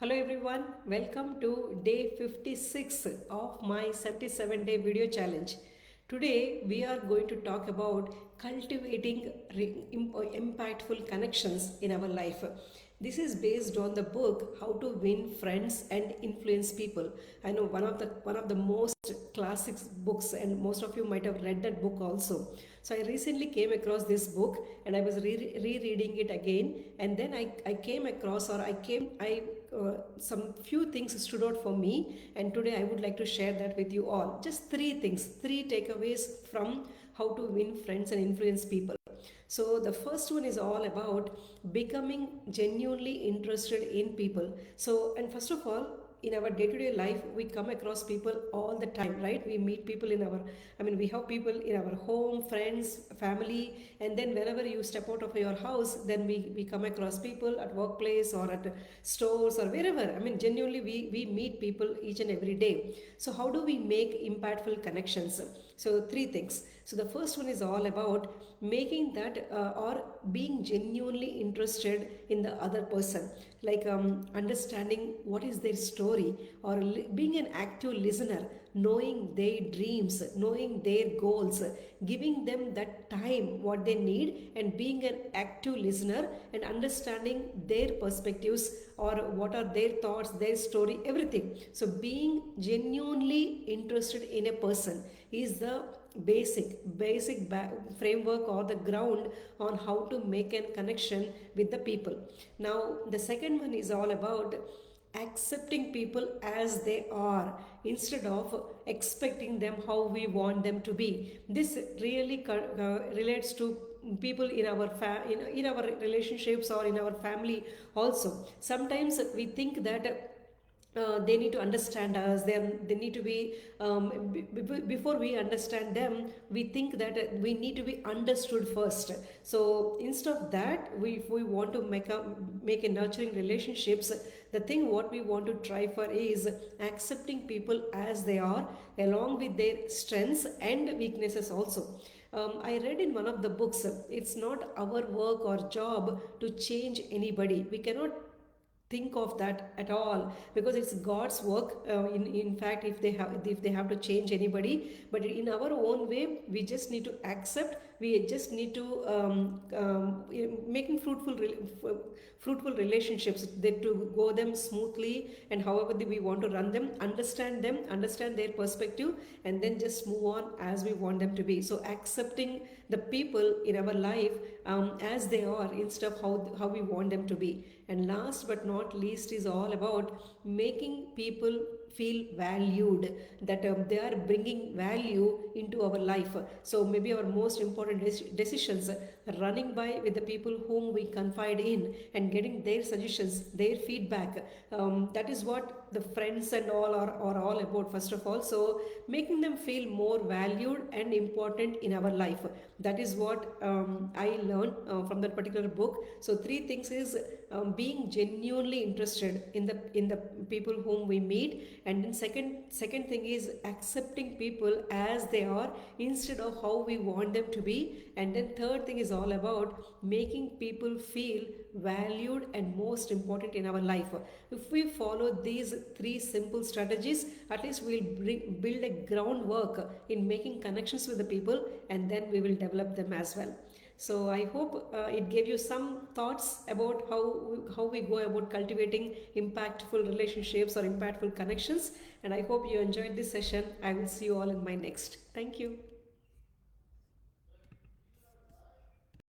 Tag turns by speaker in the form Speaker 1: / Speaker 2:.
Speaker 1: Hello everyone, welcome to day 56 of my 77-day video challenge. Today we are going to talk about cultivating impactful connections in our life. This is based on the book How to Win Friends and Influence People. I know one of the most classic books, and most of you might have read that book also. So I recently came across this book and I was rereading it again, and then I came across or I came I some few things stood out for me, and today I would like to share that with you all. Just three things, three takeaways from How to Win Friends and Influence People. So the first one is all about becoming genuinely interested in people. So, and first of all, in our day-to-day life, we come across people all the time, right? We meet people we have people in our home, friends, family, and then whenever you step out of your house, then we come across people at workplace or at stores or wherever. Genuinely, we meet people each and every day. So how do we make impactful connections? So three things. So the first one is all about making that or being genuinely interested in the other person, like understanding what is their story, or being an active listener, knowing their dreams, knowing their goals, giving them that time what they need, and being an active listener and understanding their perspectives or what are their thoughts, their story, everything. So being genuinely interested in a person is the basic framework or the ground on how to make a connection with the people. Now the second one is all about accepting people as they are instead of expecting them how we want them to be. This really relates to people in in our relationships or in our family also. Sometimes we think that they need to understand us. They need to be before we understand them, we think that we need to be understood first. So instead of that, if we want to make a nurturing relationships, the thing what we want to try for is accepting people as they are, along with their strengths and weaknesses also. I read in one of the books, it's not our work or job to change anybody. We cannot think of that at all, because it's God's work. In fact, if they have to change anybody, but in our own way, we just need to accept. We just need to making fruitful relationships, that to go them smoothly, and however we want to run them, understand their perspective, and then just move on as we want them to be. So accepting the people in our life as they are, instead of how we want them to be. And last but not least is all about making people feel valued, that they are bringing value into our life. So maybe our most important decisions, running by with the people whom we confide in and getting their suggestions, their feedback. That is what the friends and all are all about, first of all. So making them feel more valued and important in our life. That is what I learned from that particular book. So three things is being genuinely interested in the people whom we meet, and then second thing is accepting people as they are instead of how we want them to be, and then third thing is all about making people feel valued and most important in our life. If we follow these three simple strategies, at least we'll build a groundwork in making connections with the people, and then we will develop them as well. So I hope it gave you some thoughts about how we go about cultivating impactful relationships or impactful connections. And I hope you enjoyed this session. I will see you all in my next. Thank you.